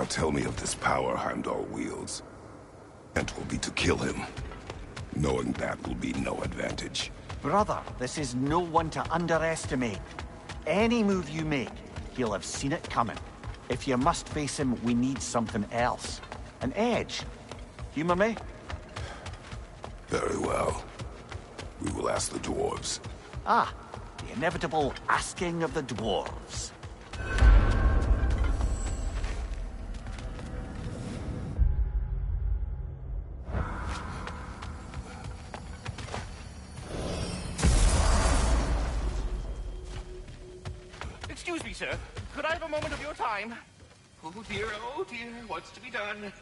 Now tell me of this power Heimdall wields. It will be to kill him. Knowing that will be no advantage. Brother, this is no one to underestimate. Any move you make, he'll have seen it coming. If you must face him, we need something else. An edge. Humor me? Very well. We will ask the dwarves. Ah, the inevitable asking of the dwarves. Excuse me, sir. Could I have a moment of your time? Oh dear, what's to be done?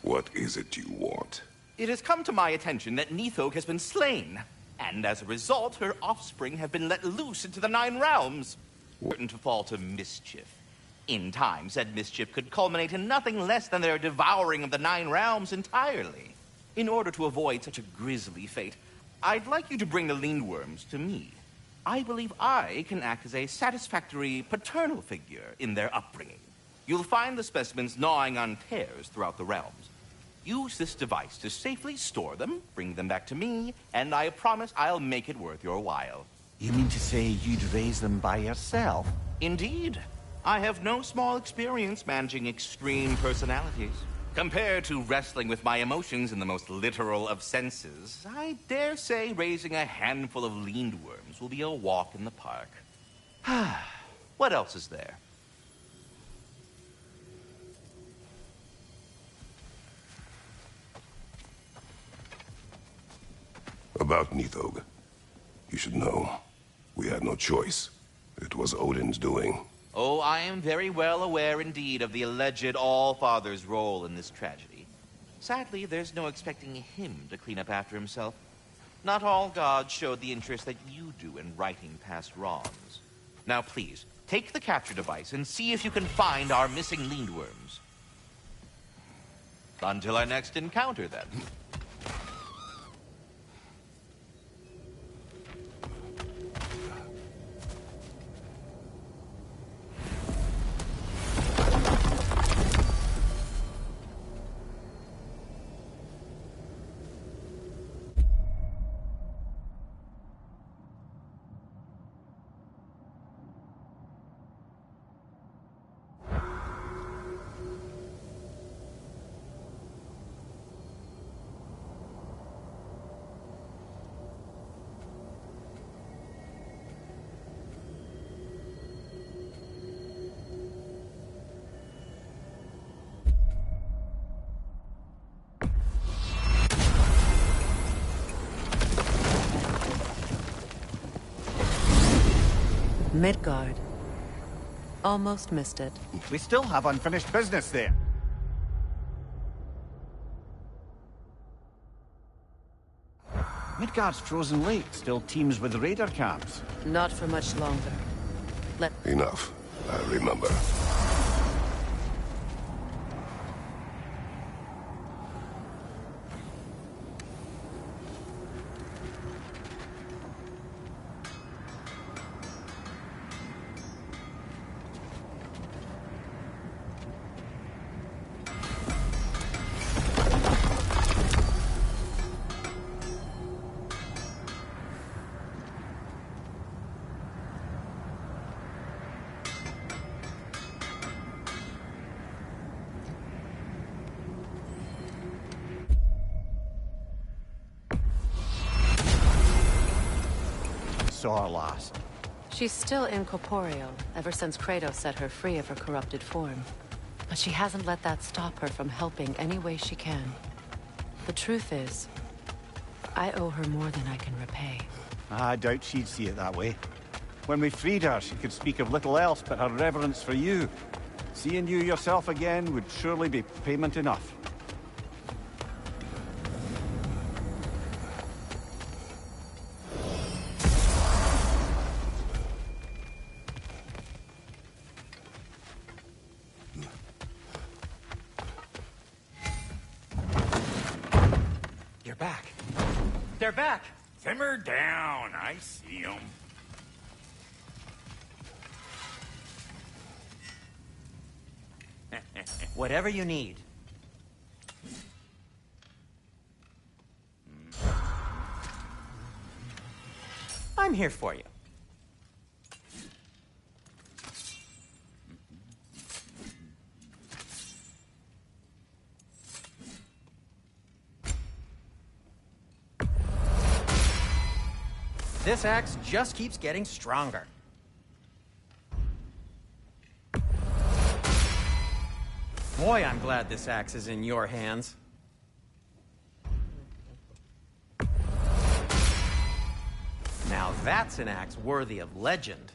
What is it you want? It has come to my attention that Nithog has been slain, and as a result, her offspring have been let loose into the Nine Realms, certain to fall to mischief. In time, said mischief could culminate in nothing less than their devouring of the Nine Realms entirely. In order to avoid such a grisly fate, I'd like you to bring the Lindworms to me. I believe I can act as a satisfactory paternal figure in their upbringing. You'll find the specimens gnawing on tears throughout the realms. Use this device to safely store them, bring them back to me, and I promise I'll make it worth your while. You mean to say you'd raise them by yourself? Indeed. I have no small experience managing extreme personalities. Compared to wrestling with my emotions in the most literal of senses, I dare say raising a handful of Lindworms will be a walk in the park. What else is there? About Nithog. You should know. We had no choice. It was Odin's doing. Oh, I am very well aware indeed of the alleged All-Father's role in this tragedy. Sadly, there's no expecting him to clean up after himself. Not all gods showed the interest that you do in righting past wrongs. Now please, take the capture device and see if you can find our missing Lindworms. Until our next encounter, then. Midgard. Almost missed it. We still have unfinished business there. Midgard's frozen lake still teems with raider camps. Not for much longer. Enough. I remember. Saw her last. She's still incorporeal, ever since Kratos set her free of her corrupted form. But she hasn't let that stop her from helping any way she can. The truth is, I owe her more than I can repay. I doubt she'd see it that way. When we freed her, she could speak of little else but her reverence for you. Seeing you yourself again would surely be payment enough. You're back. They're back! Simmer down. I see him. Whatever you need. I'm here for you. This axe just keeps getting stronger. Boy, I'm glad this axe is in your hands. Now that's an axe worthy of legend.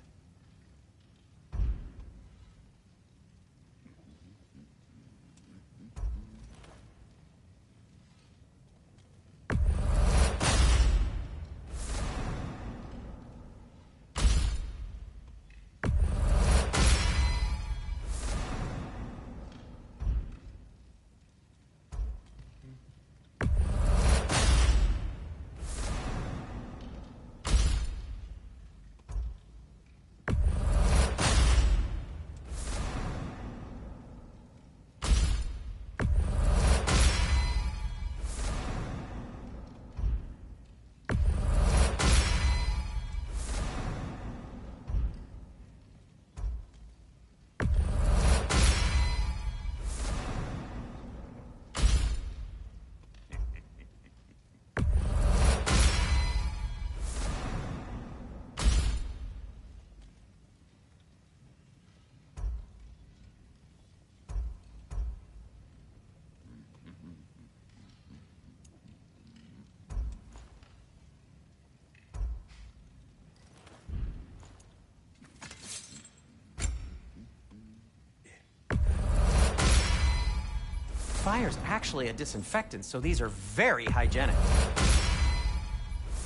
Fire's actually a disinfectant, so these are very hygienic.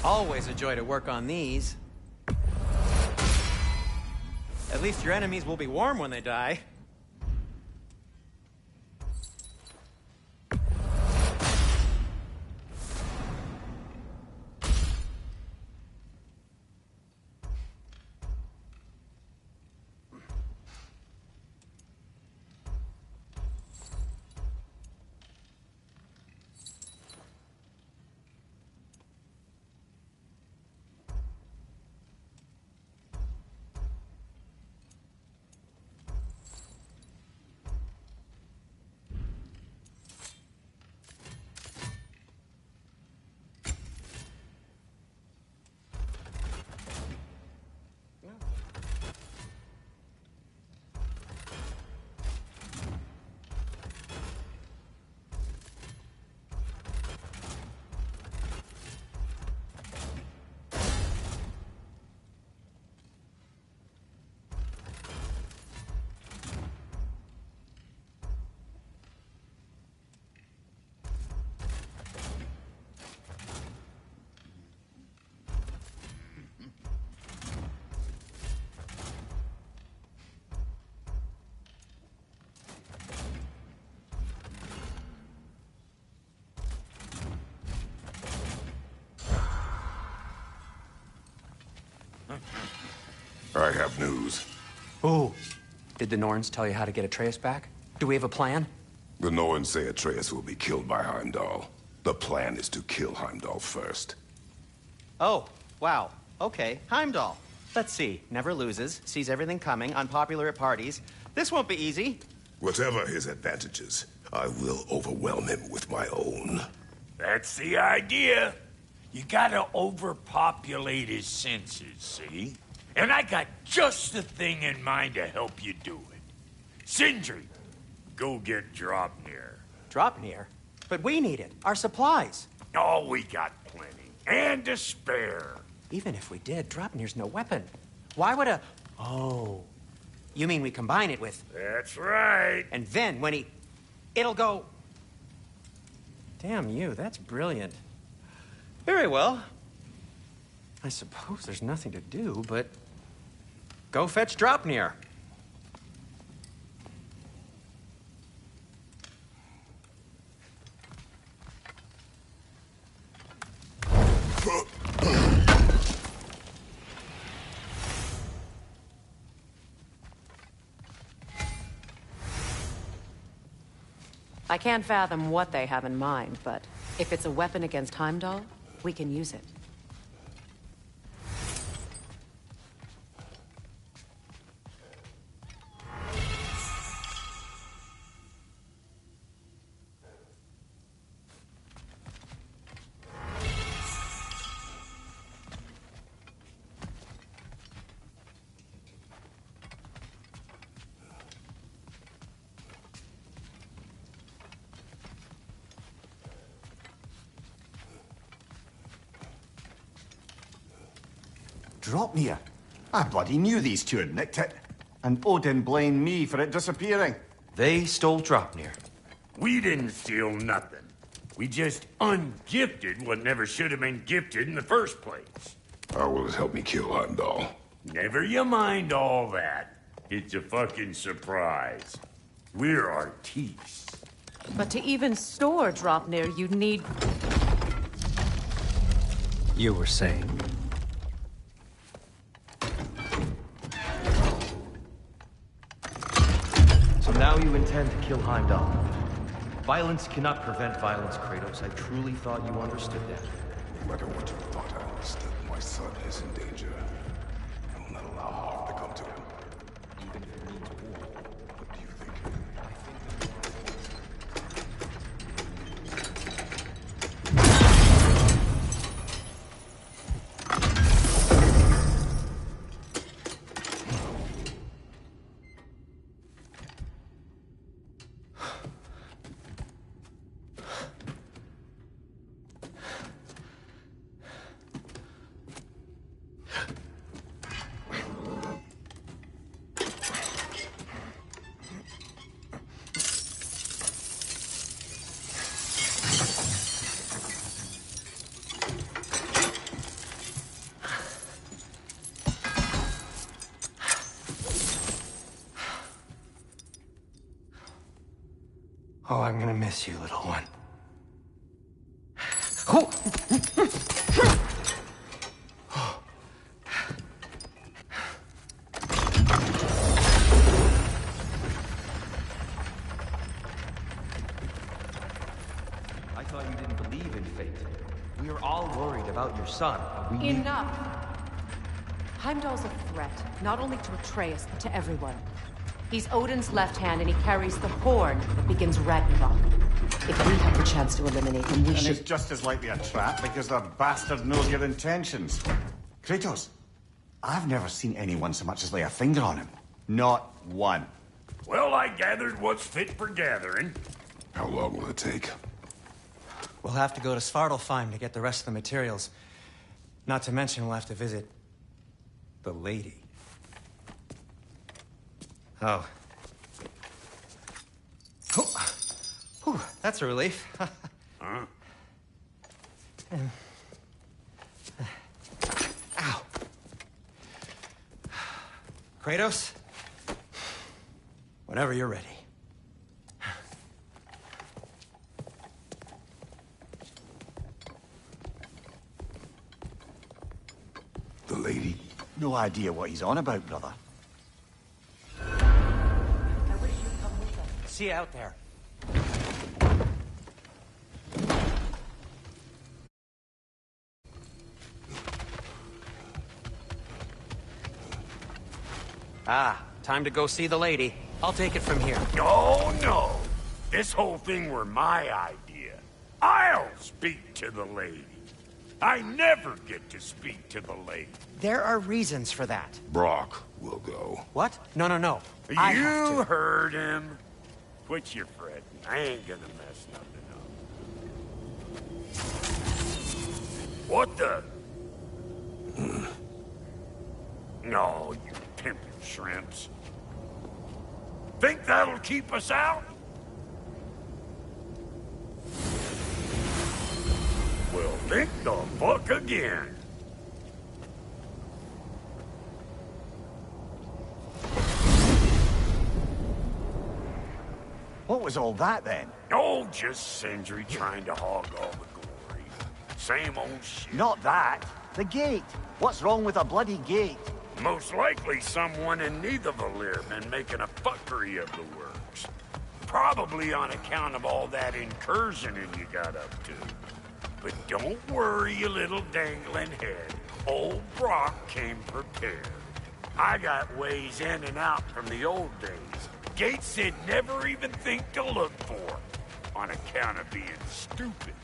Always a joy to work on these. At least your enemies will be warm when they die. I have news. Ooh. Did the Norns tell you how to get Atreus back? Do we have a plan? The Norns say Atreus will be killed by Heimdall. The plan is to kill Heimdall first. Oh, wow. Okay, Heimdall. Let's see. Never loses, sees everything coming, unpopular at parties. This won't be easy. Whatever his advantages, I will overwhelm him with my own. That's the idea. You gotta overpopulate his senses, see? And I got just the thing in mind to help you do it. Sindri, go get Draupnir. Draupnir? But we need it. Our supplies. Oh, we got plenty. And to spare. Even if we did, Draupnir's no weapon. Why would a... Oh. You mean we combine it with... That's right. And then when he... It'll go... Damn you, that's brilliant. Very well. I suppose there's nothing to do, but... Go fetch Draupnir. I can't fathom what they have in mind, but if it's a weapon against Heimdall, we can use it. Dropnir. I bloody knew these two had nicked it. And Odin blamed me for it disappearing. They stole Dropnir. We didn't steal nothing. We just ungifted what never should have been gifted in the first place. How will it help me kill Heimdall? Never you mind all that. It's a fucking surprise. We're artistes. But to even store Dropnir, you'd need... You were saying. So now you intend to kill Heimdall. Violence cannot prevent violence, Kratos. I truly thought you understood that. No matter what you thought I understood, my son is in danger. I will not allow harm to come to him. Even if it means war. What do you think? Oh, I'm gonna miss you, little one. I thought you didn't believe in fate. We were all worried about your son. Enough! Heimdall's a threat, not only to Atreus, but to everyone. He's Odin's left hand, and he carries the horn that begins Ragnarok. If we have the chance to eliminate him, we And should... it's just as likely a trap because the bastard knows your intentions. Kratos, I've never seen anyone so much as lay a finger on him. Not one. Well, I gathered what's fit for gathering. How long will it take? We'll have to go to Svartalfheim to get the rest of the materials. Not to mention we'll have to visit... the lady. Oh. Oh. Whew, that's a relief. Huh? Ow. Kratos? Whenever you're ready. The lady? No idea what he's on about, brother. See you out there. Ah, time to go see the lady. I'll take it from here. No, no. This whole thing were my idea. I'll speak to the lady. I never get to speak to the lady. There are reasons for that. Brock will go. What? No, no, no. I have You to. heard him. Quit your fretting. I ain't gonna mess nothing up. What the? No, you pimpin' shrimps. Think that'll keep us out? Well, think the fuck again. What was all that then? Oh, just Sindri trying to hog all the glory. Same old shit. Not that. The gate. What's wrong with a bloody gate? Most likely someone in Nidavellir been making a fuckery of the works. Probably on account of all that incursioning you got up to. But don't worry, you little dangling head. Old Brock came prepared. I got ways in and out from the old days. Gates said never even think to look for, on account of being stupid.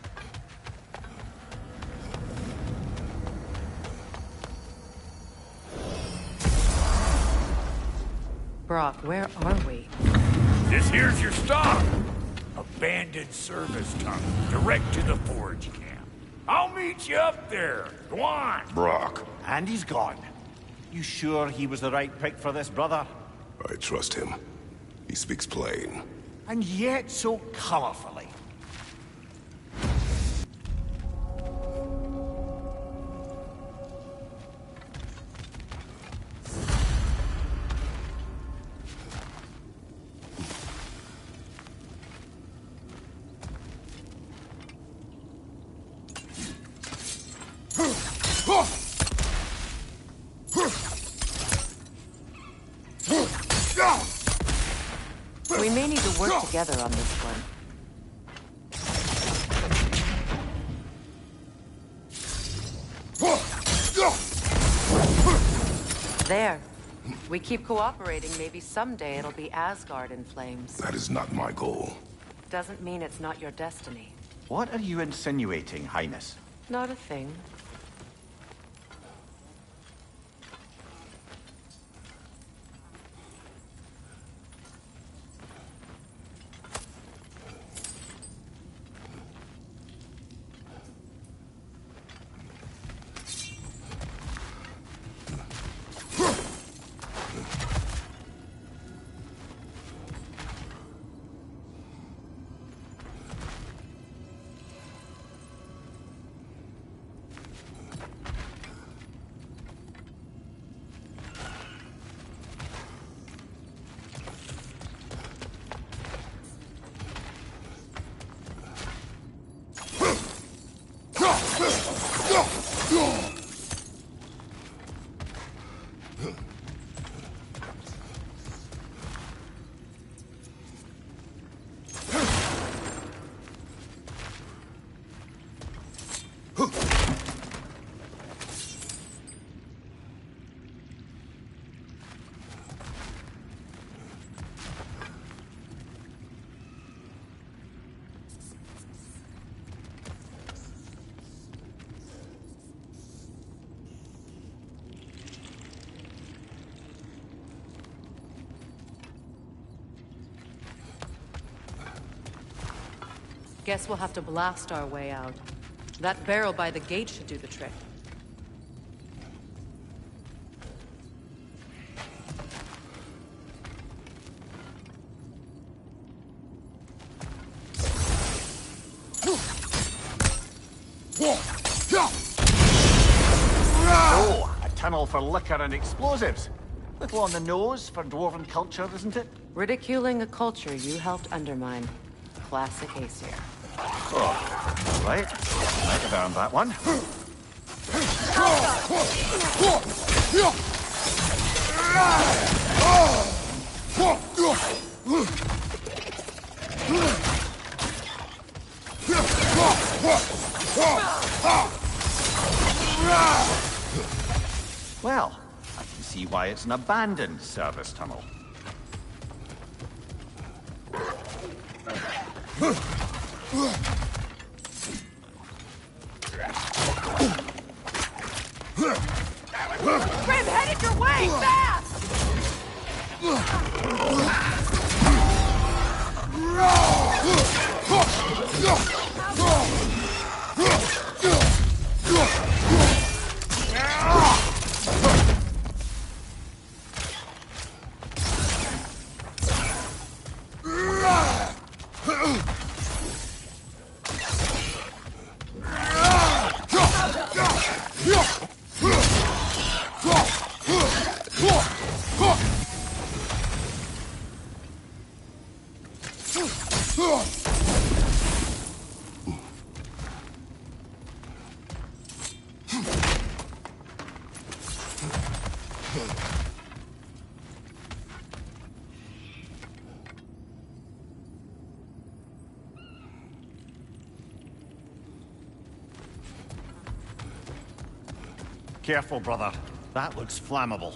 Brock, where are we? This here's your stop. Abandoned service tunnel, direct to the forge camp. I'll meet you up there. Go on. Brock. And he's gone. You sure he was the right pick for this, brother? I trust him. He speaks plain. And yet so colorfully. We may need to work together on this one. There. We keep cooperating, maybe someday it'll be Asgard in flames. That is not my goal. Doesn't mean it's not your destiny. What are you insinuating, Highness? Not a thing. Guess we'll have to blast our way out. That barrel by the gate should do the trick. Oh, a tunnel for liquor and explosives. Little on the nose for dwarven culture, isn't it? Ridiculing a culture you helped undermine. Classic Aesir. Oh, right. Might have earned that one. Well, I can see why it's an abandoned service tunnel. Grim, headed your way! Fast! Careful, brother. That looks flammable.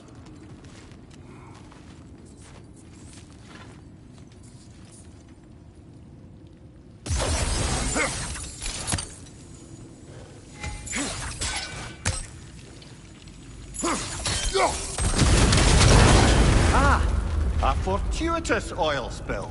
A fortuitous oil spill.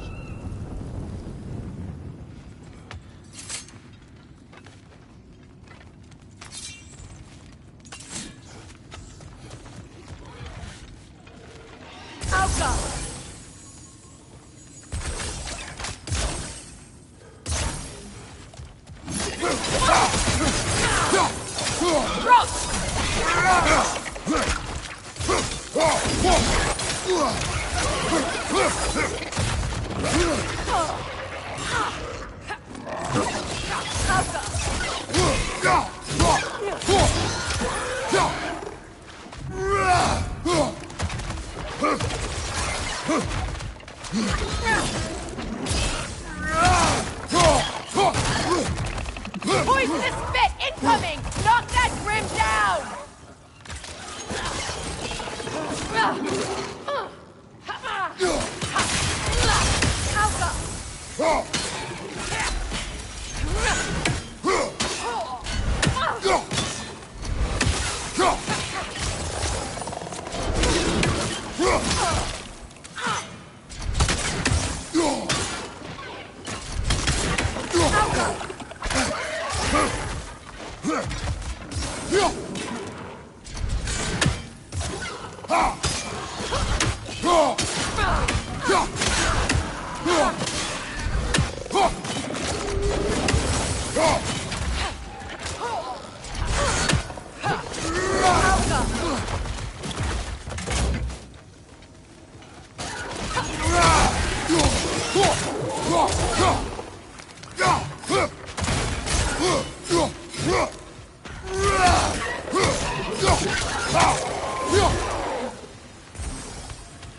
Poisonous spit incoming! Knock that grim down!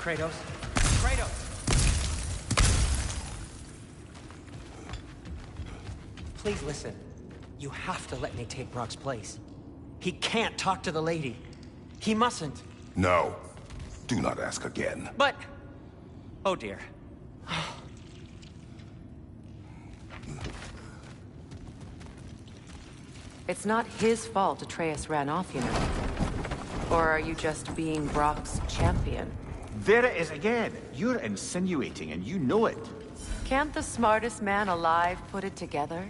Kratos? Kratos! Please listen. You have to let me take Brock's place. He can't talk to the lady. He mustn't. No. Do not ask again. But... Oh dear. It's not his fault Atreus ran off, you know. Or are you just being Brock's champion? There it is again. You're insinuating, and you know it. Can't the smartest man alive put it together?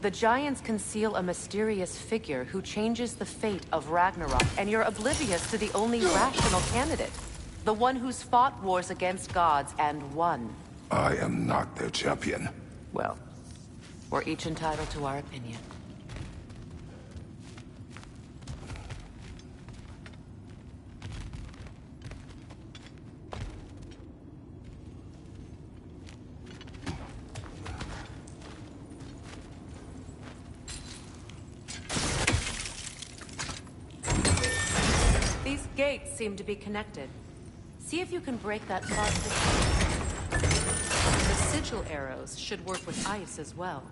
The Giants conceal a mysterious figure who changes the fate of Ragnarok, and you're oblivious to the only rational candidate. The one who's fought wars against gods and won. I am not their champion. Well, we're each entitled to our opinion. These gates seem to be connected. See if you can break that far distance. The sigil arrows should work with ice as well.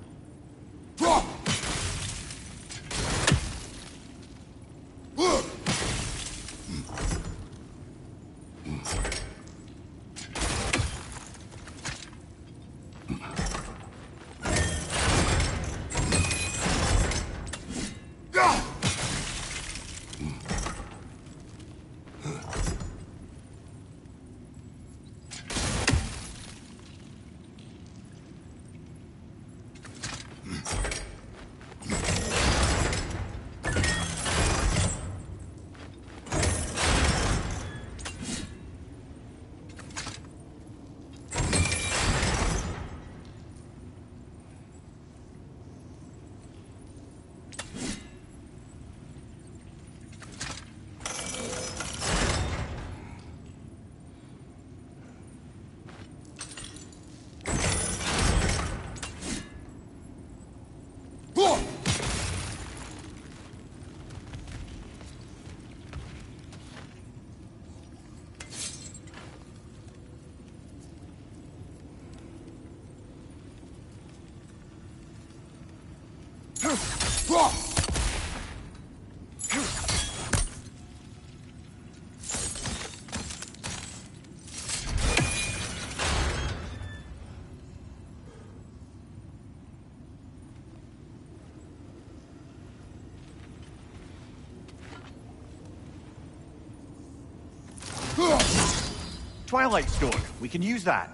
Twilight Stone. We can use that.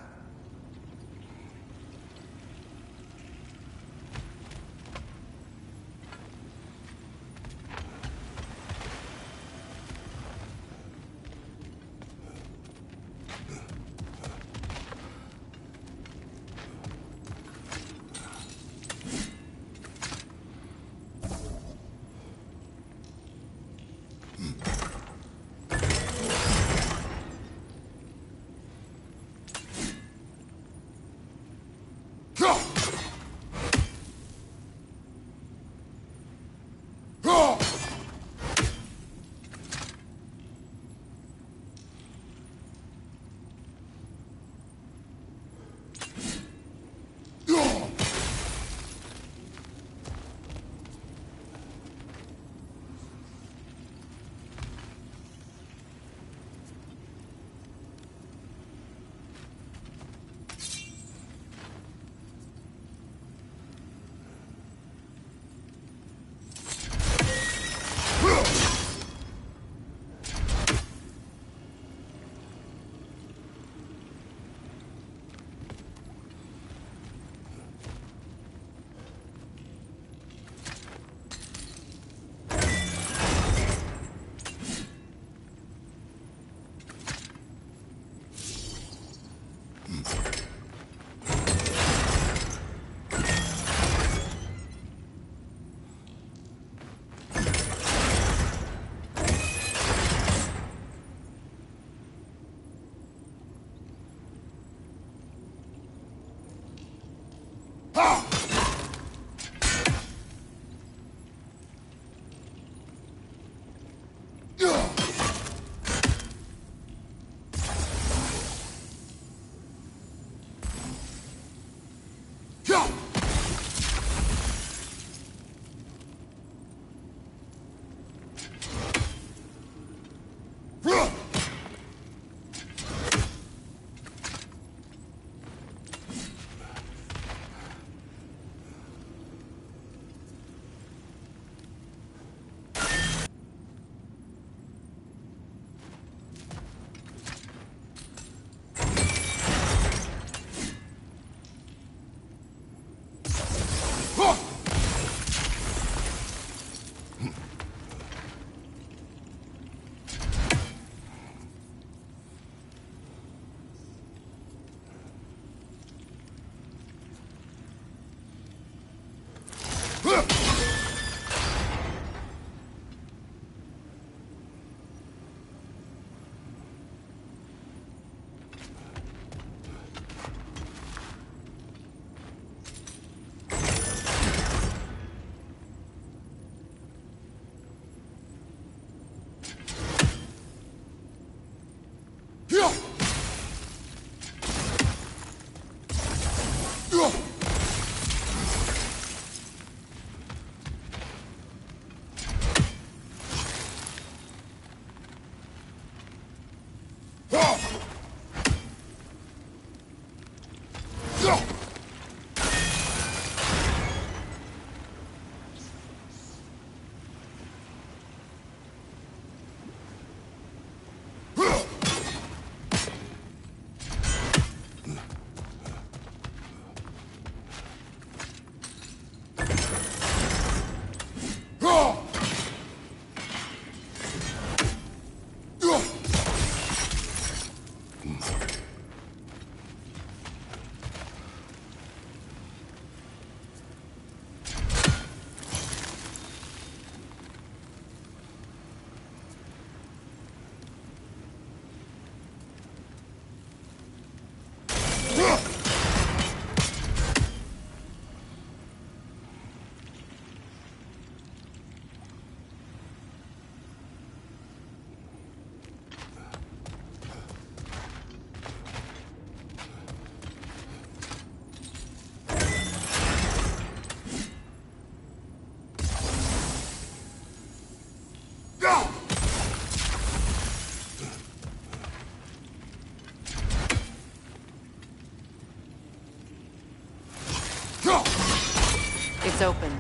It's open.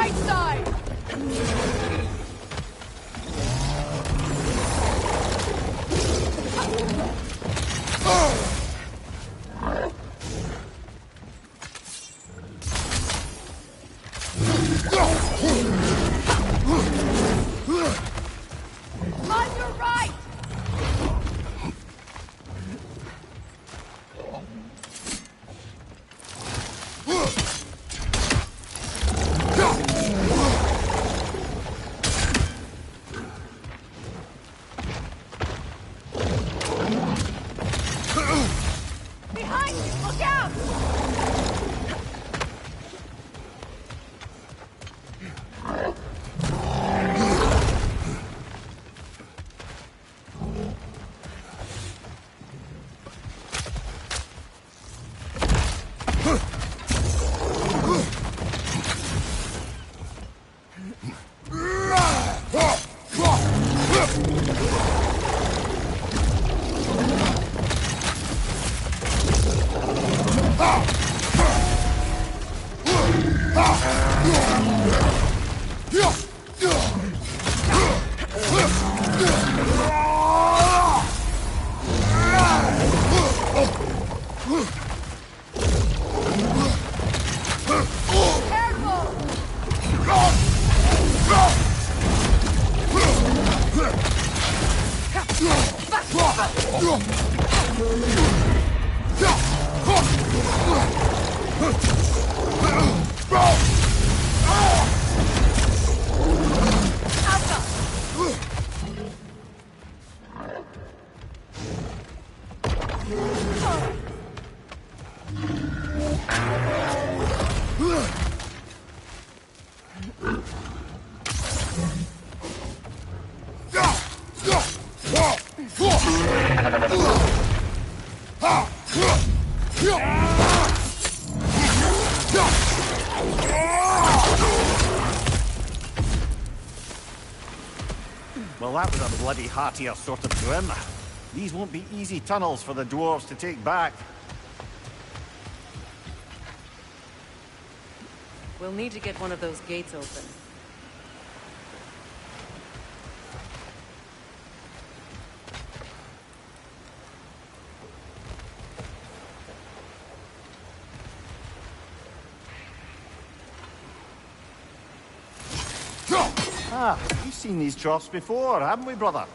right side! On your right! Behind you! Look out! Well, that was a bloody heartier sort of grim. These won't be easy tunnels for the dwarves to take back. We'll need to get one of those gates open. Ah, we've seen these troughs before, haven't we, brother?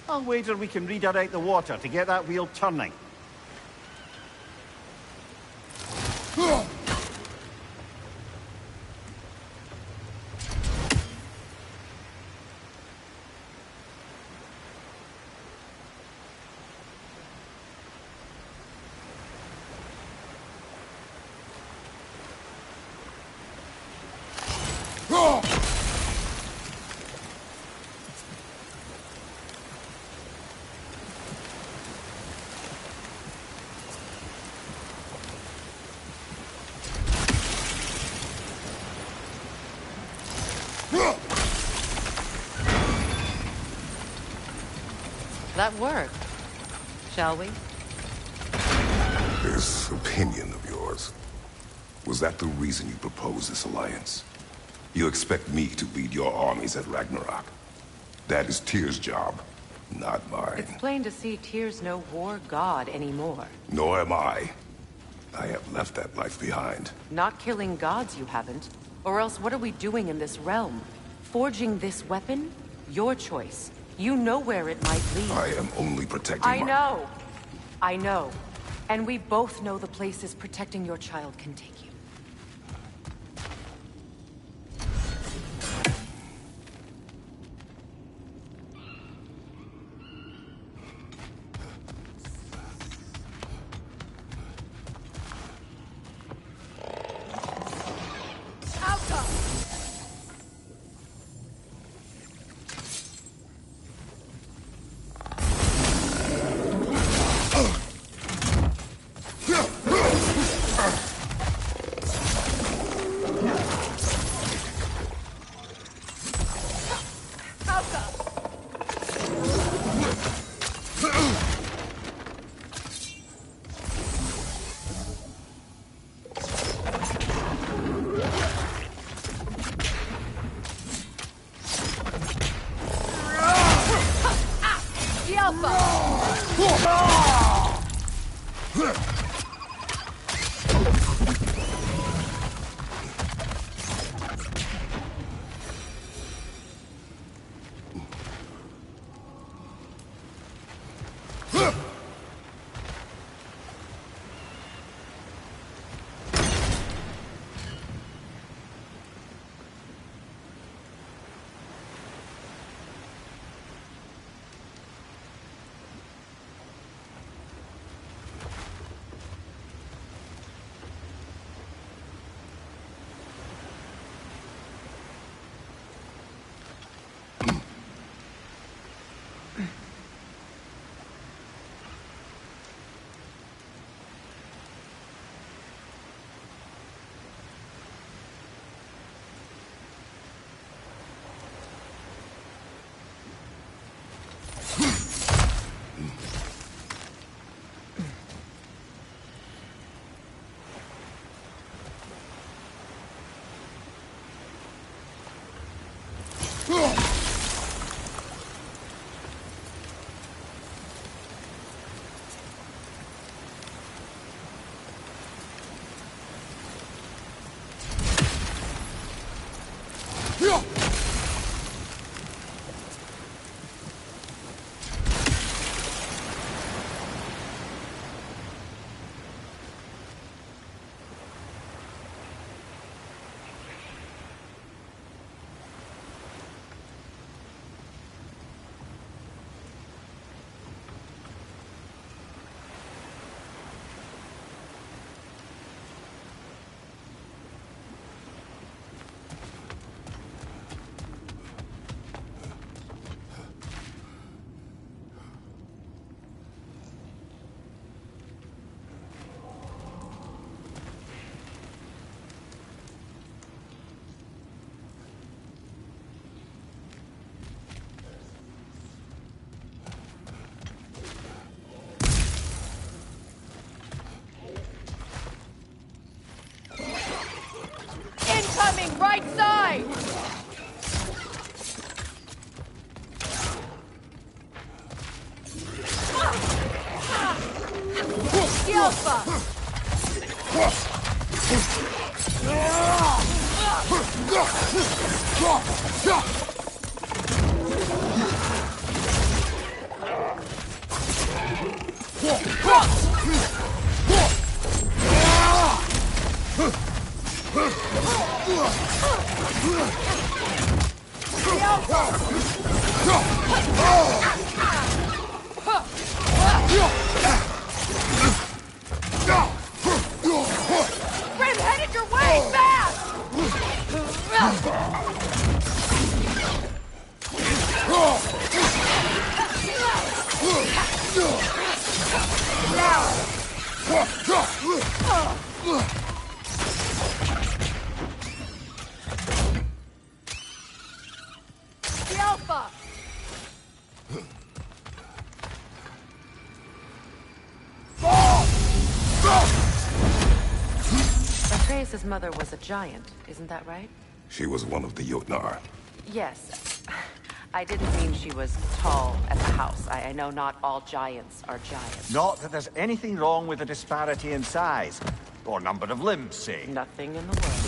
I'll wager we can redirect the water to get that wheel turning. That worked. Shall we? This opinion of yours, was that the reason you proposed this alliance? You expect me to lead your armies at Ragnarok? That is Tyr's job, not mine. It's plain to see Tyr's no war god anymore. Nor am I. I have left that life behind. Not killing gods, you haven't. Or else what are we doing in this realm? Forging this weapon? Your choice. You know where it might lead. I am only protecting I know. I know. And we both know the places protecting your child can take you. Incoming, right side! Alpha! Grim, headed your way, fast! The Alpha! Atreus' mother was a giant, isn't that right? She was one of the Jotnar. Yes. I didn't mean she was tall at the house. I know not all giants are giants. Not that there's anything wrong with the disparity in size. Or number of limbs, say. Nothing in the world.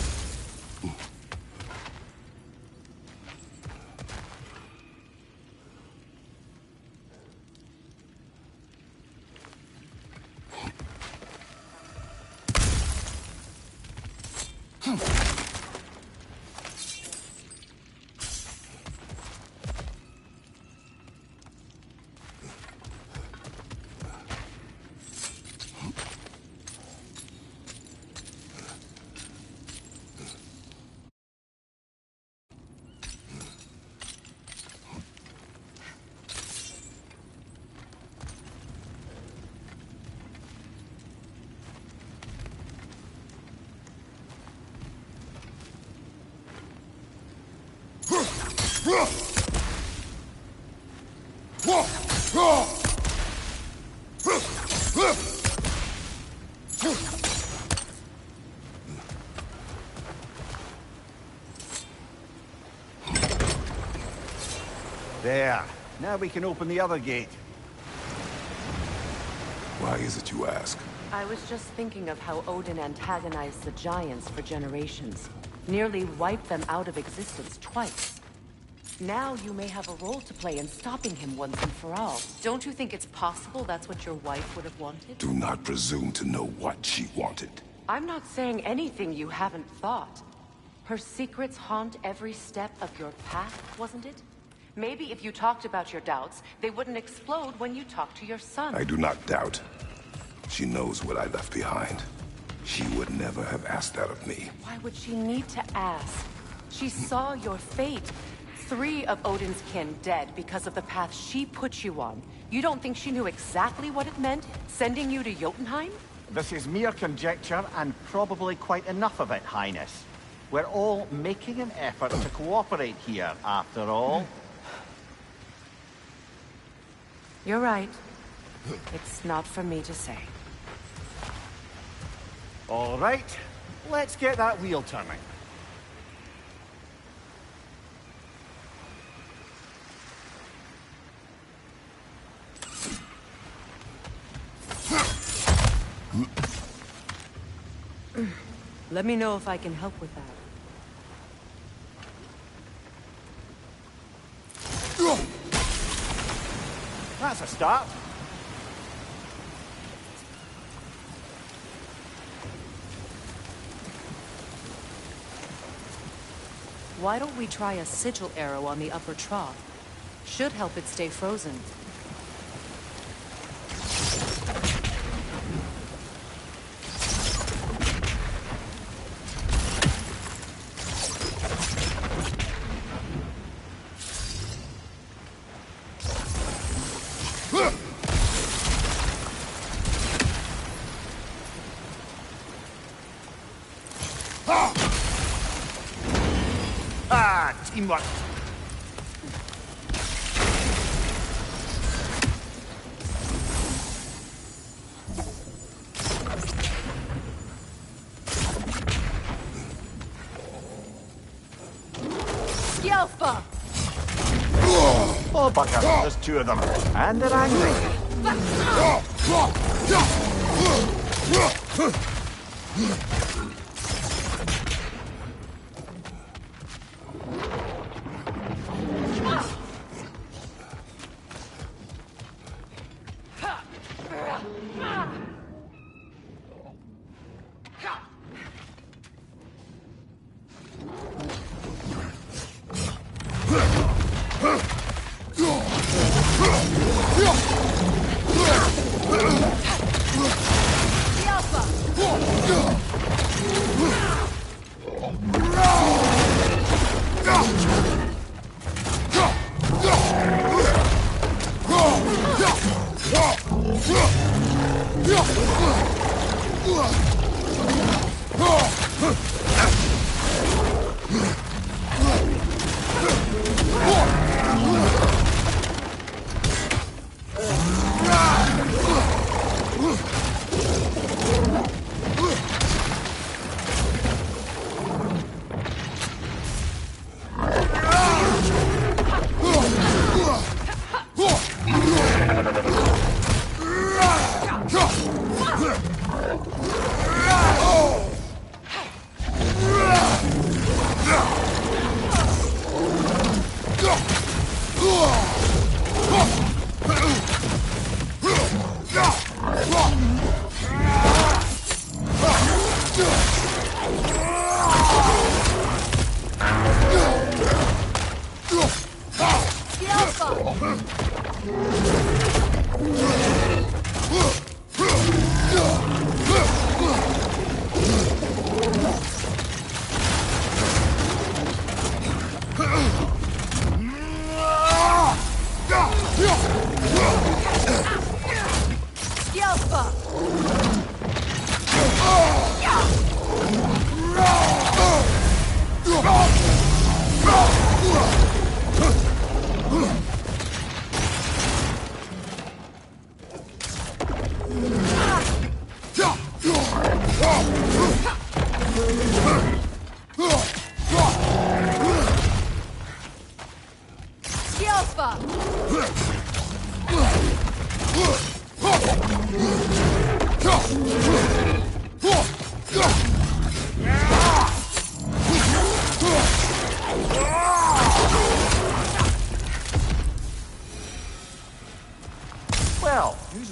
There. Now we can open the other gate. Why is it you ask? I was just thinking of how Odin antagonized the giants for generations. Nearly wiped them out of existence twice. Now you may have a role to play in stopping him once and for all. Don't you think it's possible that's what your wife would have wanted? Do not presume to know what she wanted. I'm not saying anything you haven't thought. Her secrets haunt every step of your path, wasn't it? Maybe if you talked about your doubts, they wouldn't explode when you talked to your son. I do not doubt. She knows what I left behind. She would never have asked that of me. Why would she need to ask? She saw your fate. 3 of Odin's kin dead because of the path she put you on. You don't think she knew exactly what it meant, sending you to Jotunheim? This is mere conjecture, and probably quite enough of it, Highness. We're all making an effort to cooperate here, after all. You're right. It's not for me to say. All right, let's get that wheel turning. Let me know if I can help with that. That's a start. Why don't we try a sigil arrow on the upper trough? Should help it stay frozen. Teamwork. Skjelfa! Oh, bugger, there's 2 of them. And they're angry.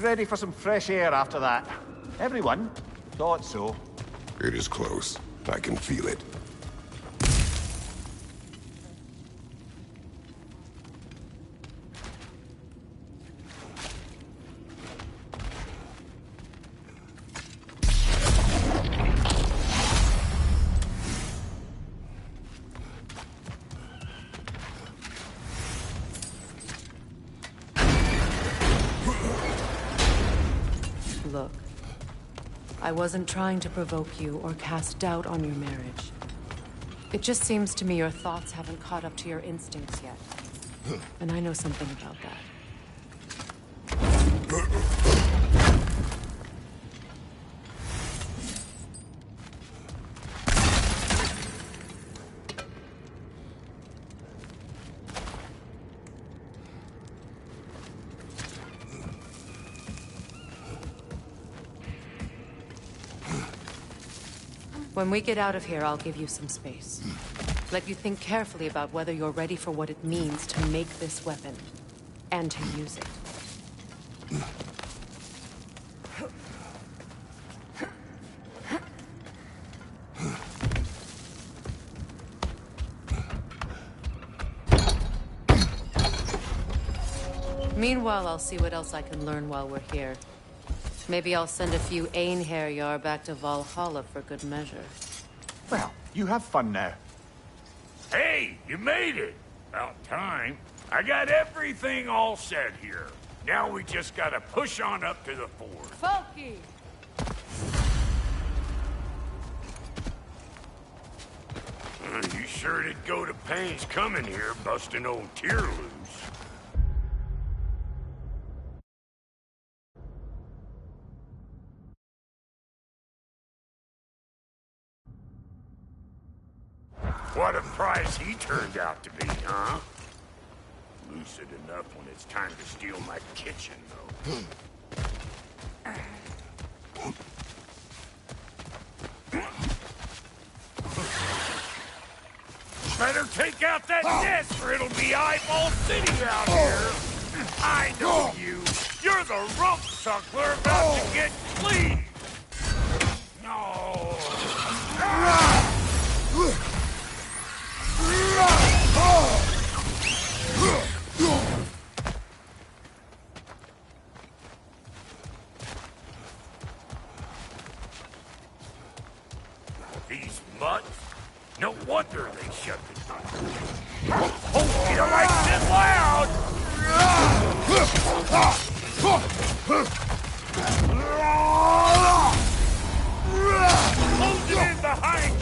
ready for some fresh air after that. Everyone thought so. It is close. I can feel it. Look, I wasn't trying to provoke you or cast doubt on your marriage. It just seems to me your thoughts haven't caught up to your instincts yet. And I know something about that. When we get out of here, I'll give you some space. Let you think carefully about whether you're ready for what it means to make this weapon, and to use it. Meanwhile, I'll see what else I can learn while we're here. Maybe I'll send a few Einherjar back to Valhalla for good measure. Well, you have fun now. Hey, you made it! About time. I got everything all set here. Now we just gotta push on up to the ford. Funky! You sure did go to pains coming here, busting old Tyr loose. What a prize he turned out to be, huh? Lucid enough when it's time to steal my kitchen, though. Better take out that nest or it'll be eyeball city out here. I know you. You're the rump suckler about to get clean. No. These mutts? No wonder they shut the door. Hope you likes it loud! Close it in behind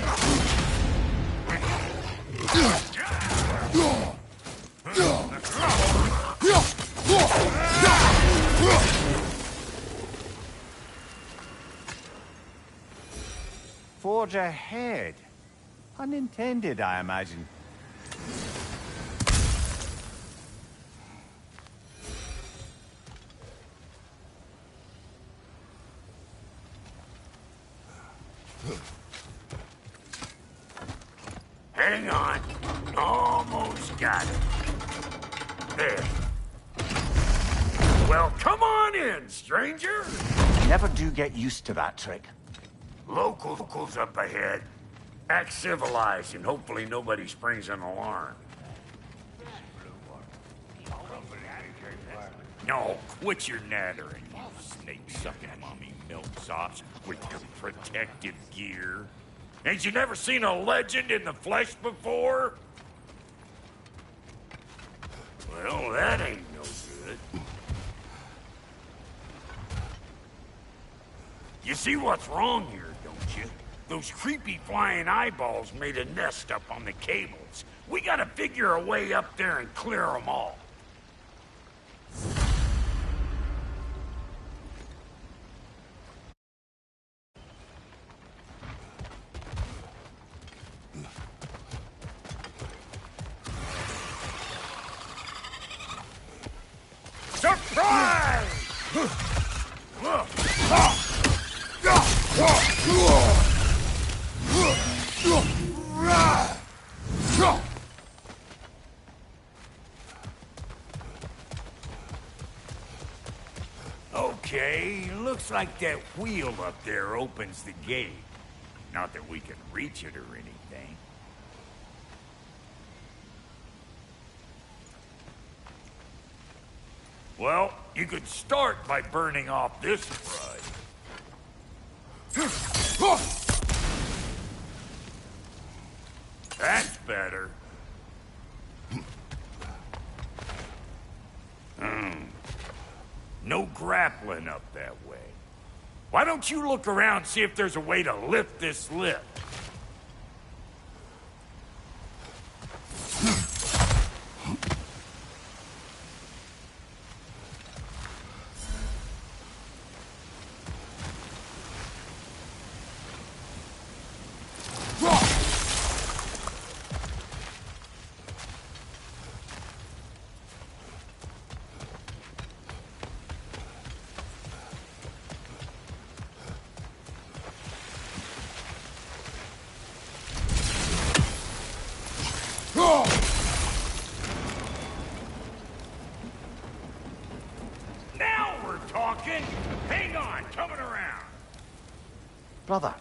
Forge ahead. Unintended, I imagine. Hang on. Almost got it. There. Well, come on in, stranger. Never do get used to that trick. Locals up ahead. Act civilized and hopefully nobody springs an alarm. No, quit your nattering, you snake-sucking mommy milksops with your protective gear. Ain't you never seen a legend in the flesh before? Well, that ain't no good. You see what's wrong here, don't you? Those creepy flying eyeballs made a nest up on the cables. We gotta figure a way up there and clear them all. Surprise! Okay, looks like that wheel up there opens the gate. Not that we can reach it or anything. Well, you could start by burning off this brush. That's better. No grappling up that way. Why don't you look around, see if there's a way to lift this lift? Now we're talking! Hang on, coming around! Brother,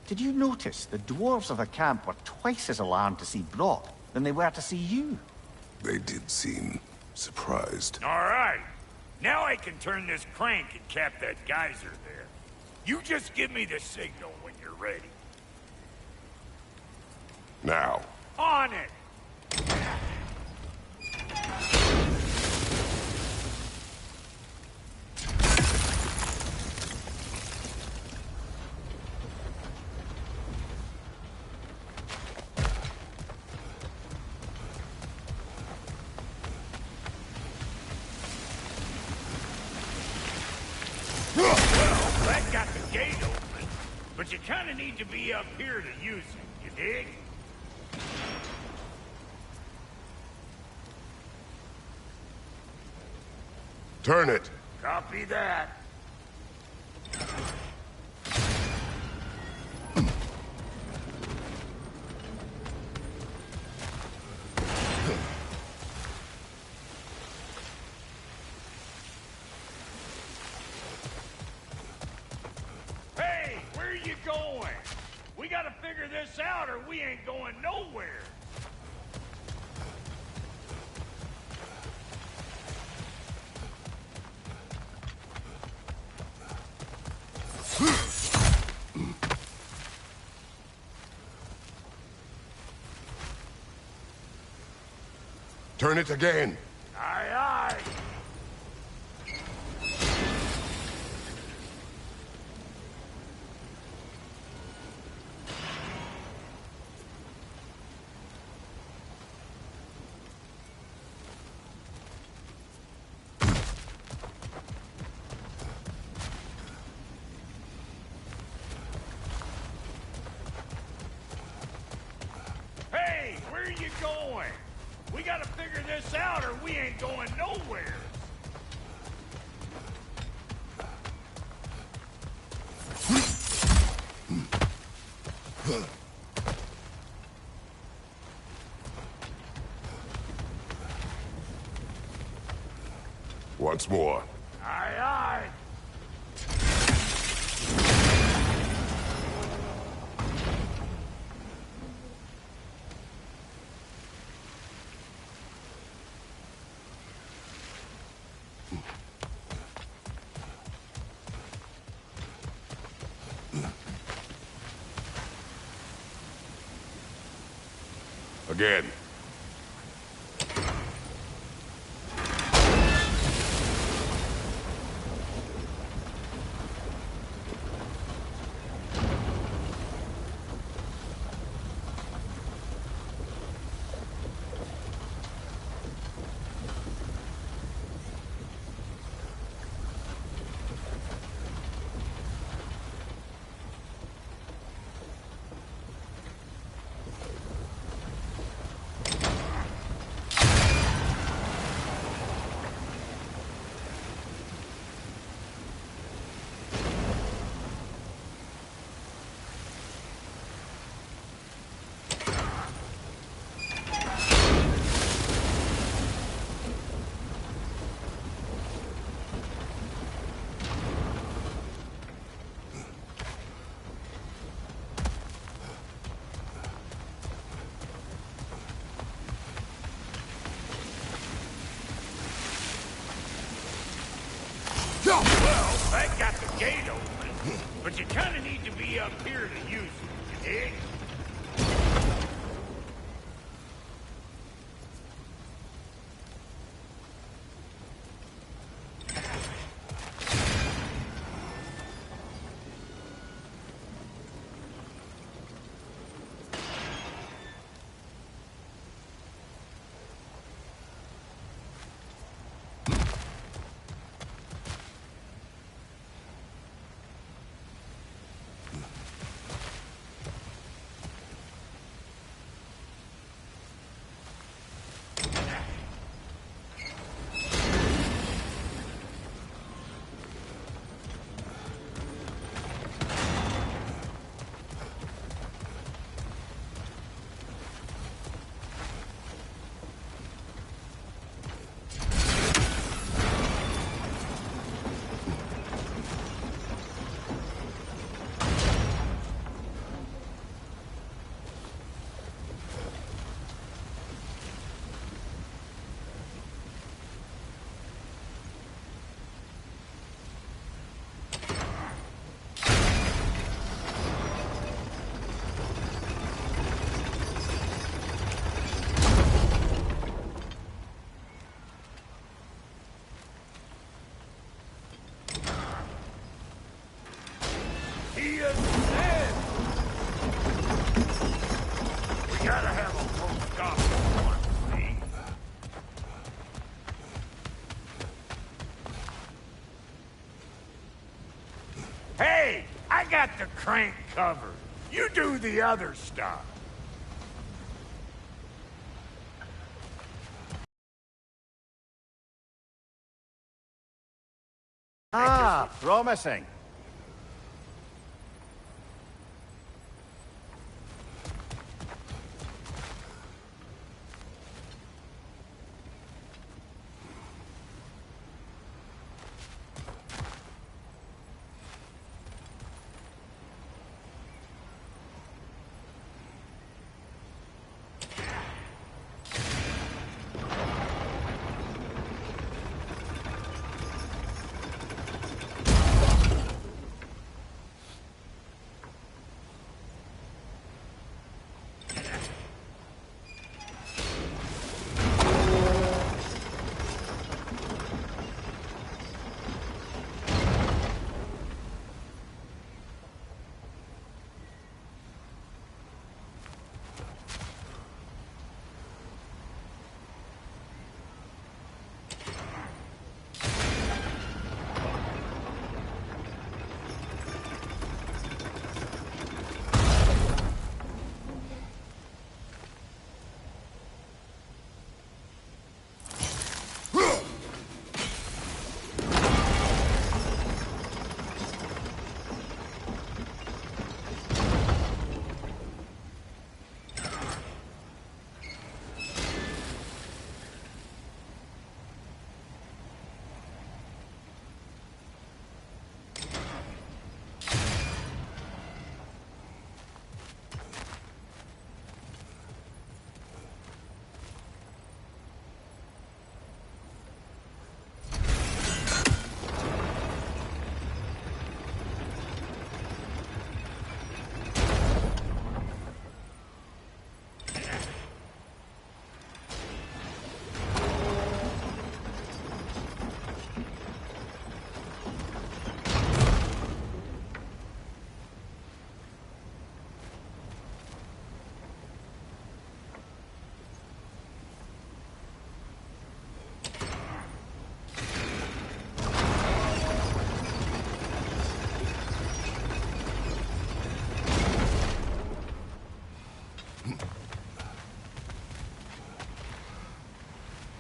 did you notice the dwarves of the camp were twice as alarmed to see Brock than they were to see you? They did seem surprised. All right. Now I can turn this crank and cap that geyser there. You just give me the signal when you're ready. Now. On it! Well, that got the gate open, but you kind of need to be up here to use it, you dig? Turn it. Copy that. Hey, where are you going? We gotta figure this out or we ain't going nowhere. Turn it again. Aye, aye. Hey, where are you going? We gotta figure this out or we ain't going nowhere. Once more. Aye, aye. Again. He is dead! We gotta have a full stop at once, see? Hey! I got the crank covered. You do the other stuff. Ah, promising.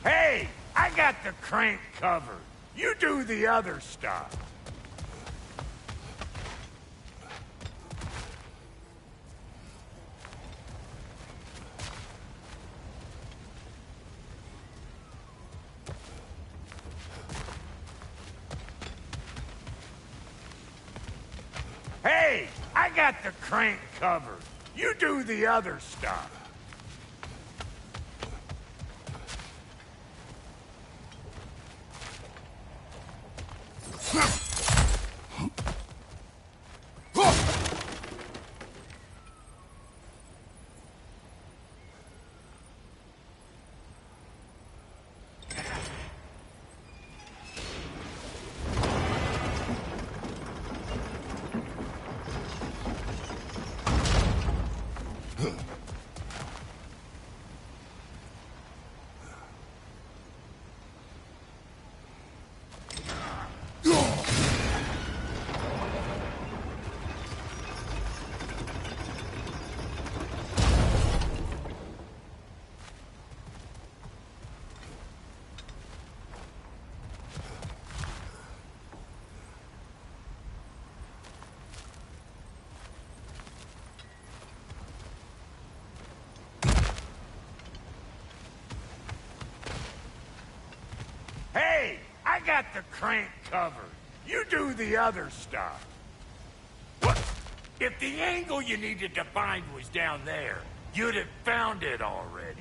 Hey! I got the crank covered. You do the other stuff. Hey! I got the crank covered. You do the other stuff. Hey! I got the crank covered. You do the other stuff. What? If the angle you needed to find was down there, you'd have found it already.